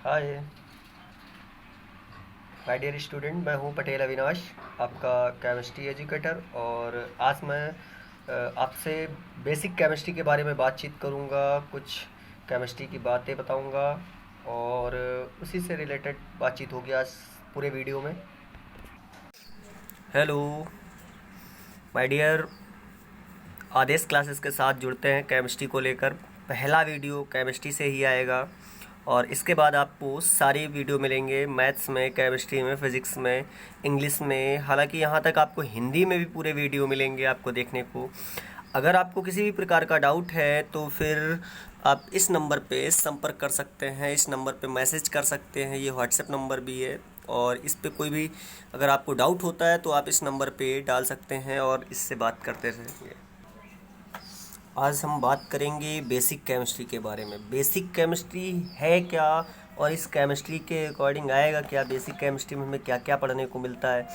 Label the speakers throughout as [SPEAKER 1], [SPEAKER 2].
[SPEAKER 1] Hi my dear student, मैं हूं पटेल अविनाश, आपका केमिस्ट्री एजुकेटर। और आज मैं आपसे बेसिक केमिस्ट्री के बारे में बातचीत करूंगा। कुछ केमिस्ट्री की बातें बताऊंगा और उसी से रिलेटेड बातचीत होगी आज पूरे वीडियो में। Hello my dear, Aadesh classes के साथ जुड़ते हैं केमिस्ट्री को लेकर। पहला वीडियो केमिस्ट्री से ही आएगा और इसके बाद आपको सारी वीडियो मिलेंगे मैथ्स में, केमिस्ट्री में, फिज़िक्स में, इंग्लिश में। हालांकि यहाँ तक आपको हिंदी में भी पूरे वीडियो मिलेंगे आपको देखने को। अगर आपको किसी भी प्रकार का डाउट है तो फिर आप इस नंबर पे संपर्क कर सकते हैं, इस नंबर पे मैसेज कर सकते हैं। ये व्हाट्सएप नंबर भी है और इस पे कोई भी अगर आपको डाउट होता है तो आप इस नंबर पे डाल सकते हैं और इससे बात करते रहेंगे। आज हम बात करेंगे बेसिक केमिस्ट्री के बारे में। बेसिक केमिस्ट्री है क्या और इस केमिस्ट्री के अकॉर्डिंग आएगा क्या, बेसिक केमिस्ट्री में हमें क्या क्या पढ़ने को मिलता है,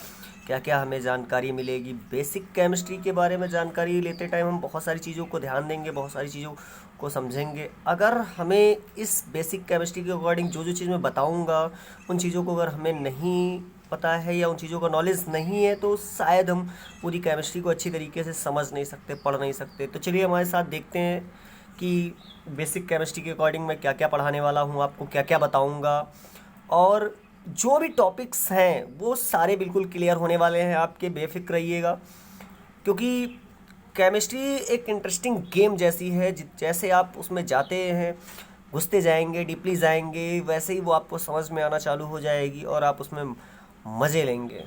[SPEAKER 1] क्या क्या हमें जानकारी मिलेगी। बेसिक केमिस्ट्री के बारे में जानकारी लेते टाइम हम बहुत सारी चीज़ों को ध्यान देंगे, बहुत सारी चीज़ों को समझेंगे। अगर हमें इस बेसिक केमिस्ट्री के अकॉर्डिंग जो जो चीज़ मैं बताऊँगा उन चीज़ों को अगर हमें नहीं पता है या उन चीज़ों का नॉलेज नहीं है तो शायद हम पूरी केमिस्ट्री को अच्छी तरीके से समझ नहीं सकते, पढ़ नहीं सकते। तो चलिए हमारे साथ देखते हैं कि बेसिक केमिस्ट्री के अकॉर्डिंग मैं क्या क्या पढ़ाने वाला हूँ, आपको क्या क्या बताऊँगा। और जो भी टॉपिक्स हैं वो सारे बिल्कुल क्लियर होने वाले हैं आपके, बेफिक्र रहिएगा। क्योंकि केमिस्ट्री एक इंटरेस्टिंग गेम जैसी है, जैसे आप उसमें जाते हैं, घुसते जाएंगे, डीपली जाएंगे, वैसे ही वो आपको समझ में आना चालू हो जाएगी और आप उसमें मज़े लेंगे।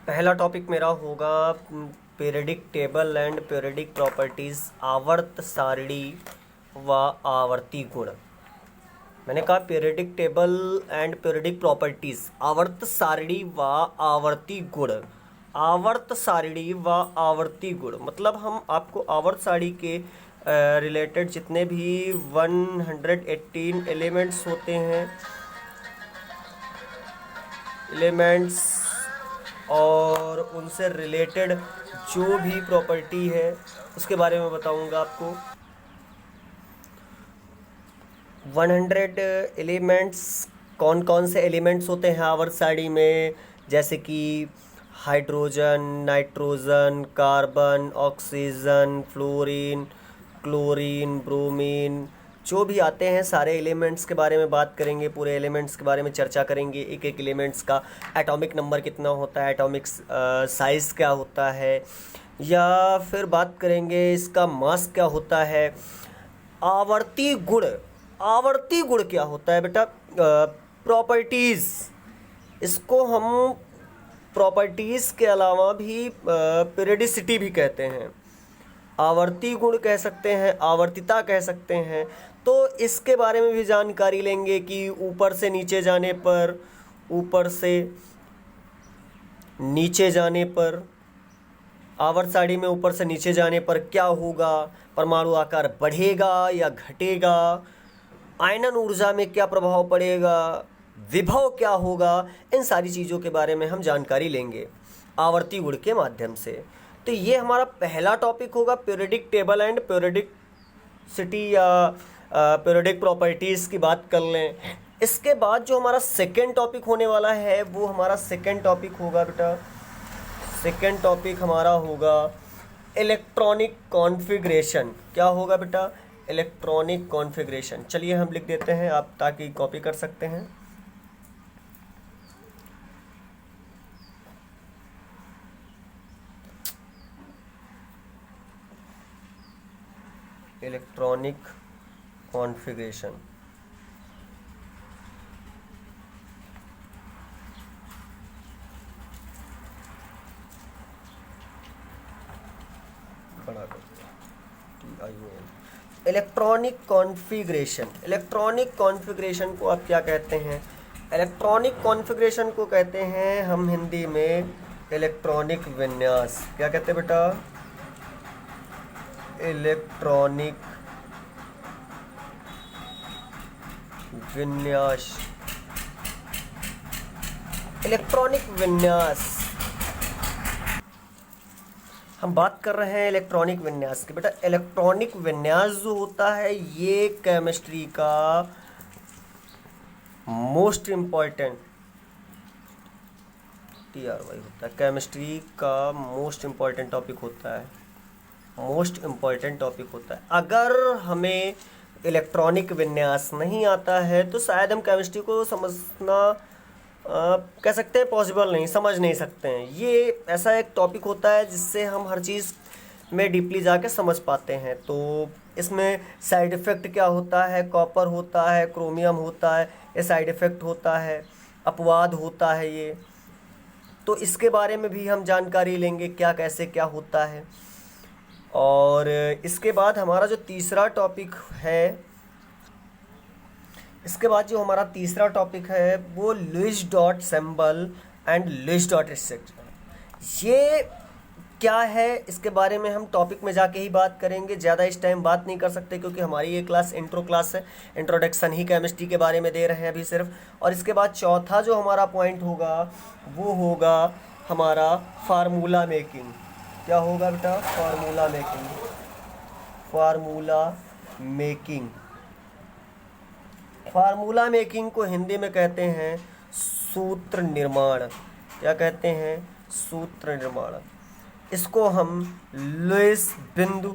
[SPEAKER 1] पहला टॉपिक मेरा होगा periodic table and periodic properties, आवर्त सारणी व आवर्ती गुण। मैंने कहा periodic table and periodic properties, आवर्त सारणी व आवर्ती गुण। आवर्त सारणी व आवर्ती गुण मतलब हम आपको आवर्त सारणी के रिलेटेड जितने भी 118 एलिमेंट्स होते हैं, एलिमेंट्स और उनसे रिलेटेड जो भी प्रॉपर्टी है उसके बारे में बताऊंगा आपको। 100 एलिमेंट्स, कौन कौन से एलिमेंट्स होते हैं आवर्त सारणी में, जैसे कि hydrogen, nitrogen, carbon, oxygen, fluorine, chlorine, bromine, जो भी आते हैं सारे एलिमेंट्स के बारे में बात करेंगे। पूरे एलिमेंट्स के बारे में चर्चा करेंगे। एक एक एलिमेंट्स का एटॉमिक नंबर कितना होता है, एटॉमिक साइज़ क्या होता है, या फिर बात करेंगे इसका मास क्या होता है। आवर्ती गुण, आवर्ती गुण क्या होता है बेटा? प्रॉपर्टीज़, इसको हम प्रॉपर्टीज़ के अलावा भी पीरियडिसिटी भी कहते हैं, आवर्ती गुण कह सकते हैं, आवर्तिता कह सकते हैं। तो इसके बारे में भी जानकारी लेंगे कि ऊपर से नीचे जाने पर, ऊपर से नीचे जाने पर, आवर्त सारणी में ऊपर से नीचे जाने पर क्या होगा, परमाणु आकार बढ़ेगा या घटेगा, आयनन ऊर्जा में क्या प्रभाव पड़ेगा, विभव क्या होगा, इन सारी चीज़ों के बारे में हम जानकारी लेंगे आवर्ती गुण के माध्यम से। तो ये हमारा पहला टॉपिक होगा, periodic table and periodic city या पीरियडिक प्रॉपर्टीज़ की बात कर लें। इसके बाद जो हमारा सेकेंड टॉपिक होने वाला है वो हमारा सेकेंड टॉपिक होगा बेटा, सेकेंड टॉपिक हमारा होगा इलेक्ट्रॉनिक कॉन्फ़िगरेशन। क्या होगा बेटा? Electronic configuration. चलिए हम लिख देते हैं, आप ताकि कॉपी कर सकते हैं। इलेक्ट्रॉनिक कॉन्फ़िगरेशन, बड़ा इलेक्ट्रॉनिक कॉन्फ़िगरेशन। इलेक्ट्रॉनिक कॉन्फ़िगरेशन को आप क्या कहते हैं? इलेक्ट्रॉनिक कॉन्फ़िगरेशन को कहते हैं हम हिंदी में इलेक्ट्रॉनिक विन्यास। क्या कहते हैं बेटा? इलेक्ट्रॉनिक विन्यास। इलेक्ट्रॉनिक विन्यास हम बात कर रहे हैं इलेक्ट्रॉनिक विन्यास की। बेटा इलेक्ट्रॉनिक विन्यास जो होता है ये केमिस्ट्री का मोस्ट इम्पॉर्टेंट TRY होता है, केमिस्ट्री का मोस्ट इम्पॉर्टेंट टॉपिक होता है, मोस्ट इम्पॉर्टेंट टॉपिक होता है। अगर हमें इलेक्ट्रॉनिक विन्यास नहीं आता है तो शायद हम केमिस्ट्री को समझना कह सकते हैं पॉसिबल नहीं, समझ नहीं सकते हैं। ये ऐसा एक टॉपिक होता है जिससे हम हर चीज़ में डीपली जाके समझ पाते हैं। तो इसमें साइड इफ़ेक्ट क्या होता है, कॉपर होता है, क्रोमियम होता है, ये साइड इफ़ेक्ट होता है, अपवाद होता है ये, तो इसके बारे में भी हम जानकारी लेंगे क्या कैसे क्या होता है। और इसके बाद हमारा जो तीसरा टॉपिक है, इसके बाद जो हमारा तीसरा टॉपिक है वो Lewis dot symbol and Lewis dot structure. ये क्या है इसके बारे में हम टॉपिक में जाके ही बात करेंगे, ज़्यादा इस टाइम बात नहीं कर सकते क्योंकि हमारी ये क्लास इंट्रो क्लास है, इंट्रोडक्शन ही केमिस्ट्री के बारे में दे रहे हैं अभी सिर्फ। और इसके बाद चौथा जो हमारा पॉइंट होगा वो होगा हमारा फार्मूला मेकिंग। क्या होगा बेटा? Formula making. Formula making, formula making को हिंदी में कहते हैं सूत्र निर्माण। क्या कहते हैं? सूत्र निर्माण। इसको हम लुईस बिंदु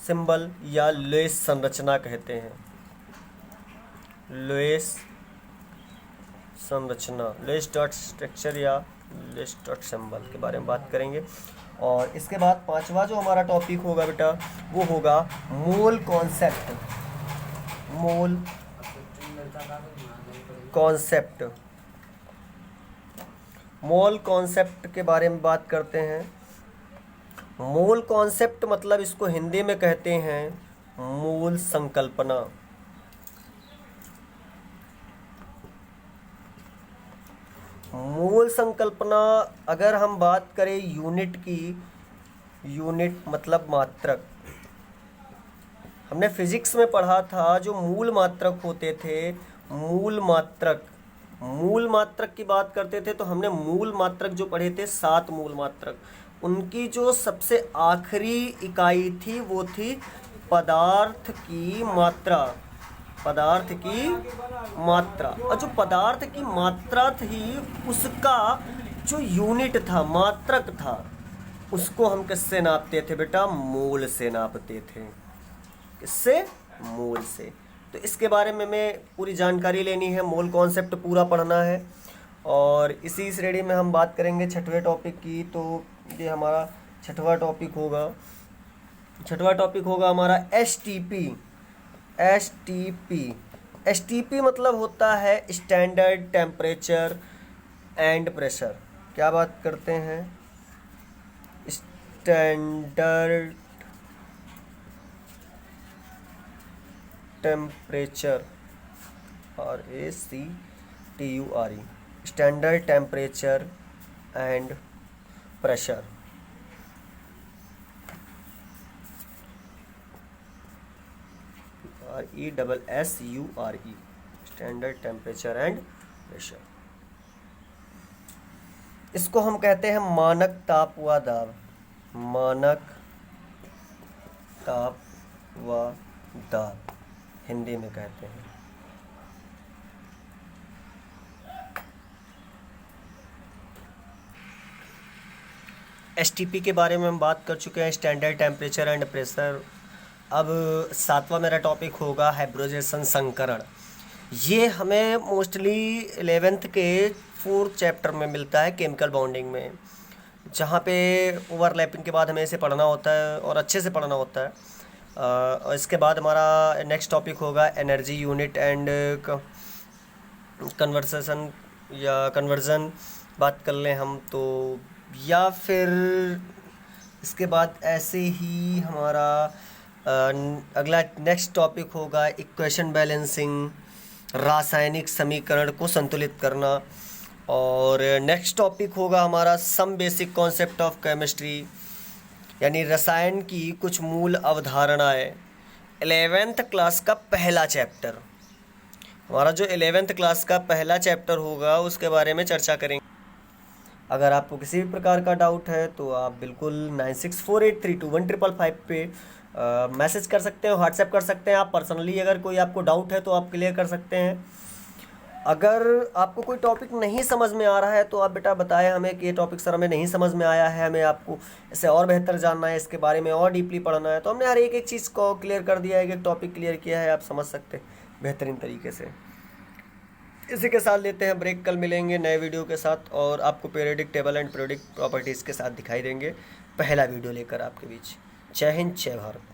[SPEAKER 1] सिंबल या लुईस संरचना कहते हैं। लुईस संरचना, लुईस डॉट स्ट्रक्चर या लुईस डॉट सिंबल के बारे में बात करेंगे। और इसके बाद पांचवा जो हमारा टॉपिक होगा बेटा वो होगा mole concept. Mole concept, mole concept के बारे में बात करते हैं। मोल कॉन्सेप्ट मतलब इसको हिंदी में कहते हैं मूल संकल्पना। मूल संकल्पना अगर हम बात करें यूनिट की, यूनिट मतलब मात्रक। हमने फिजिक्स में पढ़ा था जो मूल मात्रक होते थे, मूल मात्रक, मूल मात्रक की बात करते थे तो हमने मूल मात्रक जो पढ़े थे 7 मूल मात्रक, उनकी जो सबसे आखिरी इकाई थी वो थी पदार्थ की मात्रा। पदार्थ की मात्रा, और जो पदार्थ की मात्रा थी उसका जो यूनिट था, मात्रक था, उसको हम किससे नापते थे बेटा? मोल से नापते थे। किससे? मोल से। तो इसके बारे में हमें पूरी जानकारी लेनी है, मोल कॉन्सेप्ट पूरा पढ़ना है। और इसी श्रेणी में हम बात करेंगे छठवें टॉपिक की। तो ये हमारा छठवां टॉपिक होगा, छठवां टॉपिक होगा हमारा STP। STP मतलब होता है स्टैंडर्ड टेम्परेचर एंड प्रेशर। क्या बात करते हैं? Standard temperature, STURE, standard temperature and pressure. SSURE, standard temperature and pressure. इसको हम कहते हैं मानक ताप व दाब। मानक ताप व दाब हिंदी में कहते हैं। STP के बारे में हम बात कर चुके हैं, स्टैंडर्ड टेम्परेचर एंड प्रेशर। अब सातवां मेरा टॉपिक होगा हाइब्रिडाइजेशन, संकरण। ये हमें मोस्टली 11th के 4th चैप्टर में मिलता है, केमिकल बॉन्डिंग में, जहाँ पे ओवरलैपिंग के बाद हमें इसे पढ़ना होता है और अच्छे से पढ़ना होता है। और इसके बाद हमारा नेक्स्ट टॉपिक होगा एनर्जी यूनिट एंड कन्वर्सेशन या कन्वर्जन बात कर लें हम तो, या फिर इसके बाद ऐसे ही हमारा अगला नेक्स्ट टॉपिक होगा इक्वेशन बैलेंसिंग, रासायनिक समीकरण को संतुलित करना। और नेक्स्ट टॉपिक होगा हमारा some basic concept of chemistry, यानी रसायन की कुछ मूल अवधारणाएं। 11th क्लास का पहला चैप्टर, हमारा जो 11th क्लास का पहला चैप्टर होगा उसके बारे में चर्चा करेंगे। अगर आपको किसी भी प्रकार का डाउट है तो आप बिल्कुल 9648321555 पे मैसेज कर सकते हैं, व्हाट्सएप कर सकते हैं। आप पर्सनली अगर कोई आपको डाउट है तो आप क्लियर कर सकते हैं। अगर आपको कोई टॉपिक नहीं समझ में आ रहा है तो आप बेटा बताएं हमें कि ये टॉपिक सर हमें नहीं समझ में आया है, हमें आपको इसे और बेहतर जानना है, इसके बारे में और डीपली पढ़ना है, तो हमने हर एक एक चीज़ को क्लियर कर दिया है, एक टॉपिक क्लियर किया है, आप समझ सकते हैं बेहतरीन तरीके से। इसी के साथ लेते हैं ब्रेक, कल मिलेंगे नए वीडियो के साथ और आपको periodic table and periodic properties के साथ दिखाई देंगे पहला वीडियो लेकर आपके बीच। जय हिंद, जय भारत।